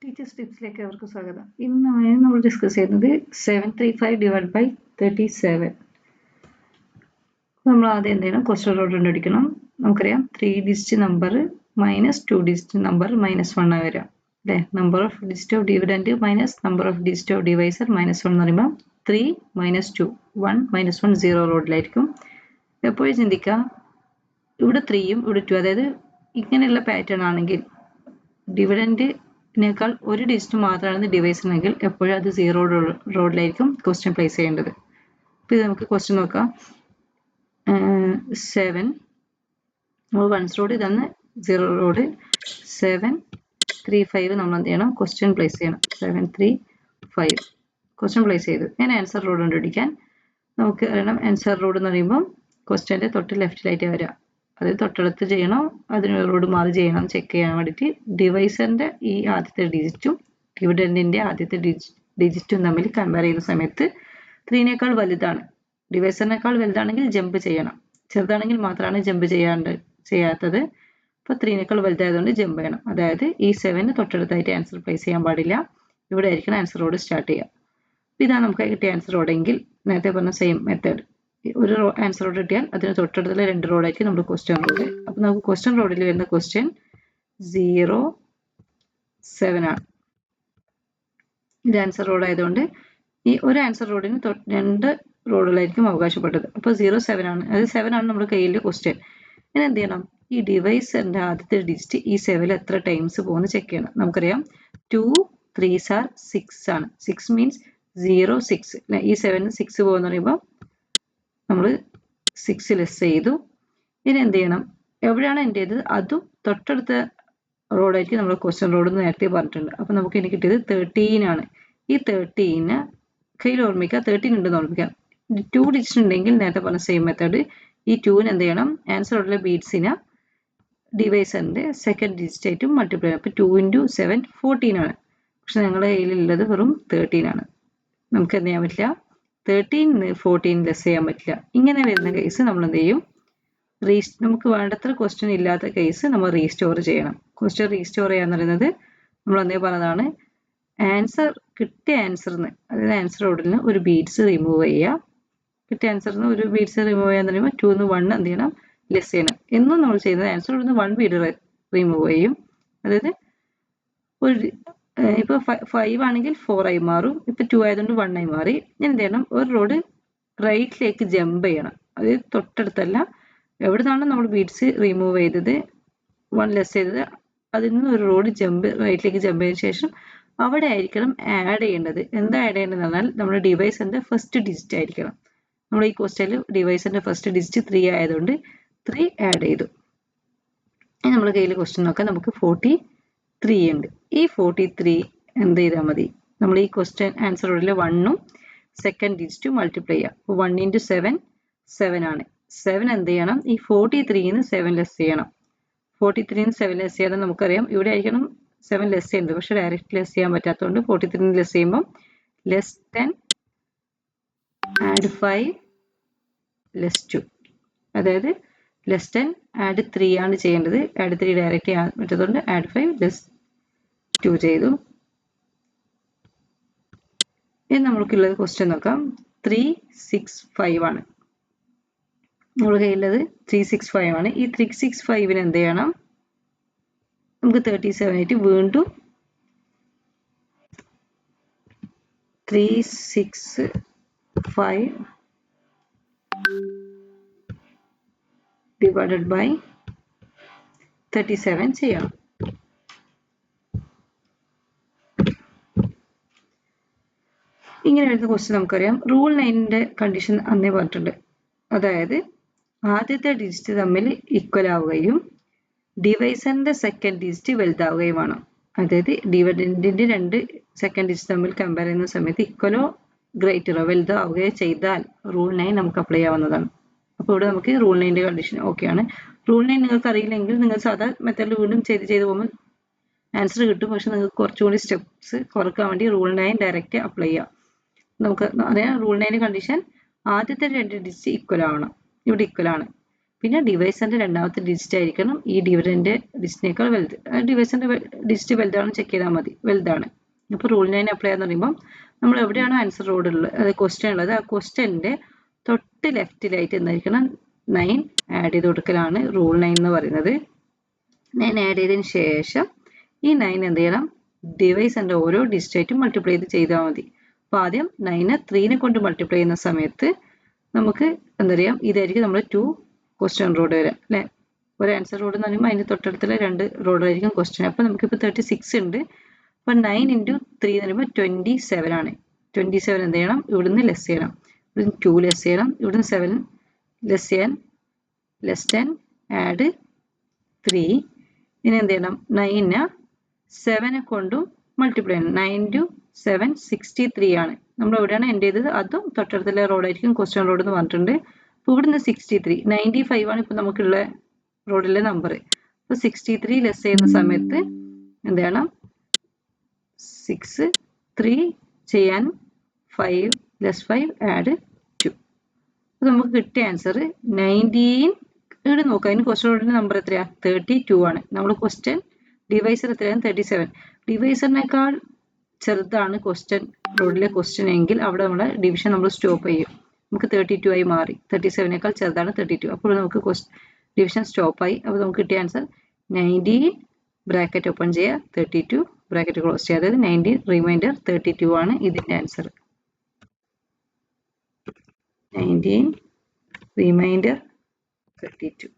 Teachers ടിപ്സിലേക്ക് അവർക്ക് സ്വാഗതം. ഇന്ന് നമ്മൾ ഡിസ്കസ് ചെയ്യുന്നത് 735 ഡിവൈഡ് ബൈ 37. നമ്മൾ ആദ്യം എന്ത് ചെയ്യണം? ക്വസ്റ്റ്യൻ റൂട്ട് കണ്ടുപിടിക്കണം. നമുക്കറിയാം 3 digit number minus 2 digit number -1 വരാം അല്ലേ. Number of digit of dividend minus number of digit of divisor -1 എന്ന് പറയുമ്പോൾ 3 - 2 1 - 1 0 റോഡിലായിരിക്കും. എപ്പോഴും ചിന്തിക്കുക, ഇവിടെ 3യും ഇവിടെ 2, അതായത് ഇങ്ങനെയുള്ള പാറ്റേൺ ആണെങ്കിൽ ഡിവിഡൻഡിനേക്കാൾ ഒരു ഡിജിറ്റ് മാത്രമാണ് ഡിവൈസറിനെങ്കിൽ എപ്പോഴും അത് 0 റോഡിലായിരിക്കും ക്വസ്റ്റ്യൻ പ്ലേസ് ചെയ്യേണ്ടത്. അപ്പോൾ ഇത് നമുക്ക് ക്വസ്റ്റ്യൻ നോക്കാം. 7 നമ്മൾ വൺസ് റോഡ്, ഇതാണ് 0 റോഡ്. 7 3 5 നമ്മൾ എന്ത് ചെയ്യണം? ക്വസ്റ്റ്യൻ പ്ലേസ് ചെയ്യണം. 7 3 5 ക്വസ്റ്റ്യൻ പ്ലേസ് ചെയ്തു. ഞാൻ ആൻസർ റോഡ് കണ്ടുപിടിക്കാൻ നമുക്ക് അറിയണം. ആൻസർ റോഡ് എന്ന് പറയുമ്പോൾ ക്വസ്റ്റ്യൻ്റെ തൊട്ട് ലെഫ്റ്റിലായിട്ട് വരിക, അത് തൊട്ടടുത്ത് ചെയ്യണോ അതിന് റോഡ് മാറി ചെയ്യണം ചെക്ക് ചെയ്യാൻ വേണ്ടിയിട്ട് ഡിവൈസറിൻ്റെ ഈ ആദ്യത്തെ ഡിജിറ്റും ഡിവിഡൻഡിൻ്റെ ആദ്യത്തെ ഡിജിറ്റും തമ്മിൽ കമ്പയർ ചെയ്യുന്ന സമയത്ത് 3നേക്കാൾ വലുതാണ്, ഡിവൈസറിനേക്കാൾ വലുതാണെങ്കിൽ ജമ്പ് ചെയ്യണം, ചെറുതാണെങ്കിൽ മാത്രമാണ് ജമ്പ് ചെയ്യാത്തത്. അപ്പോൾ 3നേക്കാൾ വലുതായതുകൊണ്ട് ജമ്പ് ചെയ്യണം. അതായത് ഈ 7 തൊട്ടടുത്തായിട്ട് ആൻസർ പ്ലേസ് ചെയ്യാൻ പാടില്ല, ഇവിടെ ആയിരിക്കണം ആൻസർ റോഡ് സ്റ്റാർട്ട് ചെയ്യുക. അപ്പോൾ ഇതാണ് നമുക്ക് കിട്ടിയ ആൻസർ റോഡെങ്കിൽ നേരത്തെ പറഞ്ഞ സെയിം മെത്തേഡ്, ഒരു ആൻസർ റോഡ് കിട്ടിയാൽ അതിന് തൊട്ടടുത്തുള്ള 2 റോഡായിരിക്കും നമ്മുടെ ക്വസ്റ്റ്യൻ റോഡ്. അപ്പോൾ നമുക്ക് ക്വസ്റ്റ്യൻ റോഡിൽ വരുന്ന ക്വസ്റ്റ്യൻ 0 7 ആണ്. ഇത് ആൻസർ റോഡ് ആയതുകൊണ്ട് ഈ ഒരു ആൻസർ റോഡിന് 2 റോഡുകളായിരിക്കും അവകാശപ്പെട്ടത്. അപ്പോൾ 0 7 ആണ്, അത് 7 ആണ് നമ്മുടെ കയ്യിലെ ക്വസ്റ്റ്യൻ. ഇനി എന്ത് ചെയ്യണം? ഈ ഡിവൈസറിൻ്റെ ആദ്യത്തെ ഡിജിറ്റ് ഈ 7 എത്ര ടൈംസ് പോകുന്നു ചെക്ക് ചെയ്യണം. നമുക്കറിയാം 2 3s are 6 ആണ്. 6 മീൻസ് 0 6. ഈ 7 6 പോകുന്ന പറയുമ്പോൾ നമ്മൾ 6 ലെസ് ചെയ്തു. ഇനി എന്ത് ചെയ്യണം? എവിടെയാണ് എൻ്റെ ചെയ്തത് അതും തൊട്ടടുത്ത റോഡായിരിക്കും നമ്മൾ ക്വസ്റ്റ്യൻ റോഡ് എന്ന് നേരത്തെ പറഞ്ഞിട്ടുണ്ട്. അപ്പോൾ നമുക്ക് ഇനി കിട്ടിയത് 13 ആണ്. ഈ 13 കയ്യിൽ ഓർമ്മിക്കുക, 13 ഉണ്ടെന്ന് ഓർമ്മിക്കാം. 2 ഡിജിറ്റ് ഉണ്ടെങ്കിൽ നേരത്തെ പറഞ്ഞ സെയിം മെത്തേഡ് ഈ 2ന് എന്ത് ചെയ്യണം? ആൻസർ റോഡിലെ ബീറ്റ്സിനെ ഡിവൈസറിൻ്റെ സെക്കൻഡ് ഡിജിറ്റ് ആയിട്ട് മൾട്ടിപ്ലൈ ചെയ്യണം. അപ്പോൾ 2 × 7 14 ആണ്. പക്ഷെ ഞങ്ങളുടെ കയ്യിലുള്ളത് വെറും 13 ആണ്. നമുക്ക് എന്ത് ചെയ്യാൻ പറ്റില്ല? 13 14 ലെസ് ചെയ്യാൻ പറ്റില്ല. ഇങ്ങനെ വരുന്ന കേസ് നമ്മൾ എന്ത് ചെയ്യും? നമുക്ക് വേണ്ടത്ര ക്വസ്റ്റ്യൻ ഇല്ലാത്ത കേസ് നമ്മൾ റീസ്റ്റോർ ചെയ്യണം. ക്വസ്റ്റ്യൻ റീസ്റ്റോർ ചെയ്യാന്ന് പറയുന്നത് നമ്മൾ എന്തേ പറഞ്ഞതാണ്, ആൻസർ കിട്ടിയ ആൻസറിന്, അതായത് ആൻസർ റോഡിൽ നിന്ന് ഒരു ബീറ്റ്സ് റിമൂവ് ചെയ്യുക. കിട്ടിയ ആൻസറിന് ഒരു ബീറ്റ്സ് റിമൂവ് ചെയ്യാന്ന് പറയുമ്പോൾ 2 ന്ന് 1 എന്ത് ചെയ്യണം? ലെസ് ചെയ്യണം. എന്നും നമ്മൾ ചെയ്യുന്നത് ആൻസർ റോഡിൽ നിന്ന് 1 ബീറ്റ് റിമൂവ് ചെയ്യും. അതായത് ഒരു ഇപ്പോൾ 5 ആണെങ്കിൽ 4 ആയി മാറും. ഇപ്പോൾ 2 ആയതുകൊണ്ട് 1 ആയി മാറി. ഞാൻ എന്ത് ചെയ്യണം? ഒരു റോഡ് റൈറ്റിലേക്ക് ജമ്പ് ചെയ്യണം. അതായത് തൊട്ടടുത്തല്ല, എവിടെ നിന്നാണ് നമ്മൾ ബീറ്റ്സ് റിമൂവ് ചെയ്തത് 1 ലെസ് ചെയ്തത് അതിൽ നിന്ന് ഒരു റോഡ് റൈറ്റിലേക്ക് ജമ്പ് ചെയ്തതിനു ശേഷം അവിടെ ആയിരിക്കണം ആഡ് ചെയ്യേണ്ടത്. എന്താ ആഡ് ചെയ്യേണ്ടതെന്ന് പറഞ്ഞാൽ നമ്മുടെ ഡിവൈസിൻ്റെ ഫസ്റ്റ് ഡിജിറ്റ് ആയിരിക്കണം. നമ്മൾ ഈ ക്വസ്റ്റ്യനിൽ ഡിവൈസിൻ്റെ ഫസ്റ്റ് ഡിജിറ്റ് 3 ആയതുകൊണ്ട് 3 ആഡ് ചെയ്തു. ഇനി നമ്മുടെ കയ്യിൽ ക്വസ്റ്റ്യൻ നോക്കാം. നമുക്ക് 43 ഉണ്ട്. ഈ 43 എന്ത് ചെയ്താൽ മതി? നമ്മൾ ഈ ക്വസ്റ്റ്യൻ ആൻസർ റോഡിൽ 1ഉം സെക്കൻഡ് ഡിജിറ്റും മൾട്ടിപ്ലൈ ചെയ്യാം. 1 × 7 7 ആണ്. 7 എന്ത് ചെയ്യണം? ഈ 43ന്ന് 7 ലെസ് ചെയ്യണം. 43ന്ന് 7 ലെസ് ചെയ്യാതെ നമുക്കറിയാം ഇവിടെ ആയിരിക്കണം 7 ലെസ് ചെയ്യുന്നത്, പക്ഷെ ഡയറക്റ്റ് ലെസ് ചെയ്യാൻ പറ്റാത്തതുകൊണ്ട് 43ന്ന് ലെസ് ചെയ്യുമ്പോൾ ലെസ് 10 ആഡ് 5 ലെസ് 2, അതായത് ലെസ് 10 ആഡ് 3 ആണ് ചെയ്യേണ്ടത്. ആഡ് 3 ഡയറക്റ്റ് ചെയ്യാൻ പറ്റാത്തതുകൊണ്ട് ആഡ് 5 ലെസ് 2 ചെയ്തു. ഇനി നമുക്കുള്ളത് ക്വസ്റ്റ്യൻ നോക്കാം. 3 6 5 ആണ്. നമ്മുടെ കയ്യിലുള്ളത് 3 6 5 ആണ്. ഈ 3 6 5ന് എന്ത് ചെയ്യണം? നമുക്ക് 37 ആയിട്ട് വീണ്ടും 3 6 5 ഡിവൈഡഡ് ബൈ 37 ചെയ്യണം. ഇങ്ങനെ വരുന്ന ക്വസ്റ്റ്യൻ നമുക്കറിയാം. റൂൾ 9ന്റെ കണ്ടീഷൻ അന്നേ പറഞ്ഞിട്ടുണ്ട്. അതായത് ആദ്യത്തെ ഡിജിറ്റ് തമ്മിൽ ഈക്വൽ ആവുകയും ഡിവൈസറിന്റെ സെക്കൻഡ് ഡിജിറ്റ് വലുതാവുകയും വേണം. അതായത് ഡിവിഡൻഡിന്റെ 2 സെക്കൻഡ് ഡിജിറ്റ് തമ്മിൽ കമ്പയർ ചെയ്യുന്ന സമയത്ത് ഈക്വലോ ഗ്രേറ്ററോ വലുതോ ആവുകയോ ചെയ്താൽ റൂൾ 9 നമുക്ക് അപ്ലൈ ചെയ്യാവുന്നതാണ്. അപ്പോൾ ഇവിടെ നമുക്ക് റൂൾ 9ന്റെ കണ്ടീഷൻ ഓക്കെയാണ്. റൂൾ 9 നിങ്ങൾക്ക് അറിയില്ലെങ്കിൽ നിങ്ങൾ സാധാ മെത്തേഡിൽ വീണ്ടും ചെയ്ത് പോകുമ്പോൾ ആൻസർ കിട്ടും. പക്ഷെ നിങ്ങൾക്ക് കുറച്ചുകൂടി സ്റ്റെപ്സ് കുറക്കാൻ വേണ്ടി റൂൾ 9 ഡയറക്റ്റ് അപ്ലൈ ചെയ്യാം. നമുക്ക് അറിയാം റൂൾ 9 കണ്ടീഷൻ ആദ്യത്തെ 2 ഡിജിറ്റ് ഈക്വൽ ആവണം. ഇവിടെ ഈക്വൽ ആണ്. പിന്നെ ഡിവൈസറിന്റെ രണ്ടാമത്തെ ഡിജിറ്റ് ആയിരിക്കണം ഈ ഡിവിഡന്റെ ഡിജിറ്റിനേക്കാൾ വലുത്. ഡിവൈസറിന്റെ ഡിജിറ്റ് വലുതാണെന്ന് ചെക്ക് ചെയ്താൽ മതി, വലുതാണ്. അപ്പോൾ റൂൾ 9 അപ്ലൈ ചെയ്യാന്ന് പറയുമ്പോൾ നമ്മൾ എവിടെയാണോ ആൻസർ റോഡ് ഉള്ളത്, അത് ക്വസ്റ്റ്യൻ ഉള്ളത്, ആ ക്വസ്റ്റ്യന്റെ തൊട്ട് ലെഫ്റ്റിലായിട്ട് എന്തായിരിക്കണം 9 ആഡ് ചെയ്ത് കൊടുക്കലാണ് റൂൾ 9 എന്ന് പറയുന്നത്. 9 ആഡ് ചെയ്തതിന് ശേഷം ഈ 9 എന്ത് ചെയ്യണം, ഡിവൈസറിന്റെ ഓരോ ഡിജിറ്റായിട്ടും മൾട്ടിപ്ലൈ ചെയ്താൽ മതി. അപ്പോൾ ആദ്യം 9 3നെ കൊണ്ട് മൾട്ടിപ്ലൈ ചെയ്യുന്ന സമയത്ത് നമുക്ക് എന്താ പറയാം, ഇതായിരിക്കും നമ്മൾ 2 ക്വസ്റ്റ്യൻ റോഡ് വരാം അല്ലെ. ഒരു ആൻസർ റോഡ് എന്ന് പറയുമ്പോൾ അതിന് തൊട്ടടുത്തുള്ള 2 റോഡായിരിക്കും ക്വസ്റ്റ്യൻ. അപ്പോൾ നമുക്കിപ്പോൾ 36 ഉണ്ട്. അപ്പോൾ 9 × 3 എന്ന് പറയുമ്പോൾ 27 ആണ്. 27 എന്ത് ചെയ്യണം, ഇവിടുന്ന് ലെസ് ചെയ്യണം, ഇവിടുന്ന് 2 ലെസ് ചെയ്യണം, ഇവിടുന്ന് 7 ലെസ് ചെയ്യാൻ ലെസ് 10 ആഡ് 3. ഇനി എന്ത് ചെയ്യണം, 9നെ 7 കൊണ്ടും മൾട്ടിപ്ലൈ ചെയ്യണം. 9 × 7 63 ആണ്. നമ്മൾ എവിടെയാണ് എൻഡ് ചെയ്തത് അതും തൊട്ടടുത്തുള്ള റോഡായിരിക്കും ക്വസ്റ്റ്യൻ റോഡ് എന്ന് പറഞ്ഞിട്ടുണ്ട്. അപ്പോൾ ഇവിടുന്ന് 63, 95 ആണ് ഇപ്പോൾ നമുക്കുള്ള റോഡിലെ നമ്പർ. അപ്പോൾ 63 ലെസ് ചെയ്യുന്ന സമയത്ത് എന്ത് ചെയ്യണം, 6 3 ചെയ്യാൻ 5 ലെസ് 5 ആഡ് 2. അപ്പോൾ നമുക്ക് കിട്ടിയ ആൻസർ 19. ഇവിടെ നോക്കുക, അതിന് ക്വസ്റ്റ്യൻ റോഡിന്റെ നമ്പർ എത്രയാണ്, 32 ആണ്. നമ്മൾ ക്വസ്റ്റ്യൻ ഡിവൈസർ എത്രയാണ്, 37. ഡിവൈസറിനേക്കാൾ ചെറുതാണ് ക്വസ്റ്റ്യൻ റോഡിലെ ക്വസ്റ്റ്യൻ എങ്കിൽ അവിടെ നമ്മളെ ഡിവിഷൻ നമ്മൾ സ്റ്റോപ്പ് ചെയ്യും. നമുക്ക് 32 ആയി മാറി. 37നേക്കാൾ ചെറുതാണ് 32. അപ്പോൾ നമുക്ക് ഡിവിഷൻ സ്റ്റോപ്പായി. അപ്പോൾ നമുക്ക് കിട്ടിയ ആൻസർ 19 ബ്രാക്കറ്റ് ഓപ്പൺ ചെയ്യുക, 32 ബ്രാക്കറ്റ് ക്ലോസ് ചെയ്യുക. അതായത് 19 റിമൈൻഡർ 32 ആണ് ഇതിന്റെ ആൻസർ. 19 റിമൈൻഡർ 32.